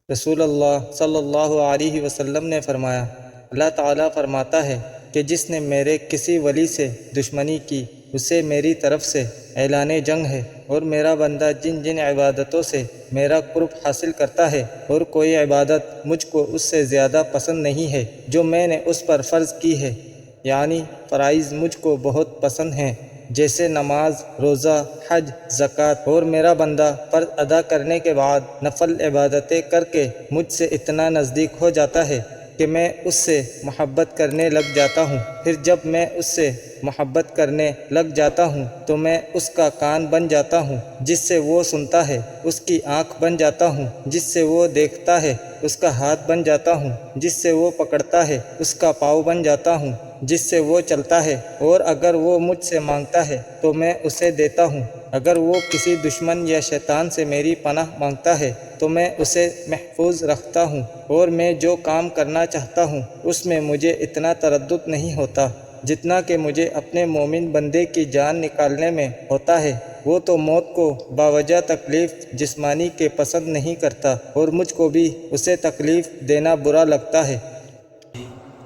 رسول اللہ صلی اللہ علیہ وسلم نے فرمایا، اللہ تعالیٰ فرماتا ہے کہ جس نے میرے کسی ولی سے دشمنی کی اسے میری طرف سے اعلان جنگ ہے، اور میرا بندہ جن جن عبادتوں سے میرا قرب حاصل کرتا ہے اور کوئی عبادت مجھ کو اس سے زیادہ پسند نہیں ہے جو میں نے اس پر فرض کی ہے، یعنی فرائض مجھ کو بہت پسند ہیں، جیسے نماز، روزہ، حج، زکوٰۃ، اور میرا بندہ فرض ادا کرنے کے بعد نفل عبادتیں کر کے مجھ سے اتنا نزدیک ہو جاتا ہے کہ میں اس سے محبت کرنے لگ جاتا ہوں، پھر جب میں اس سے محبت کرنے لگ جاتا ہوں تو میں اس کا کان بن جاتا ہوں جس سے وہ سنتا ہے، اس کی آنکھ بن جاتا ہوں جس سے وہ دیکھتا ہے، اس کا ہاتھ بن جاتا ہوں جس سے وہ پکڑتا ہے، اس کا پاؤں بن جاتا ہوں جس سے وہ چلتا ہے، اور اگر وہ مجھ سے مانگتا ہے تو میں اسے دیتا ہوں، اگر وہ کسی دشمن یا شیطان سے میری پناہ مانگتا ہے تو میں اسے محفوظ رکھتا ہوں، اور میں جو کام کرنا چاہتا ہوں اس میں مجھے اتنا تردد نہیں ہوتا جتنا کہ مجھے اپنے مومن بندے کی جان نکالنے میں ہوتا ہے۔ وہ تو موت کو باوجہ تکلیف جسمانی کے پسند نہیں کرتا، اور مجھ کو بھی اسے تکلیف دینا برا لگتا ہے۔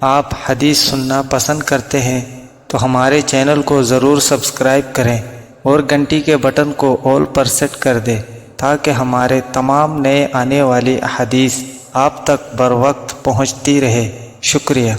آپ حدیث سننا پسند کرتے ہیں تو ہمارے چینل کو ضرور سبسکرائب کریں اور گھنٹی کے بٹن کو آل پر سیٹ کر دیں تاکہ ہمارے تمام نئے آنے والی احادیث آپ تک بر وقت پہنچتی رہے۔ شکریہ۔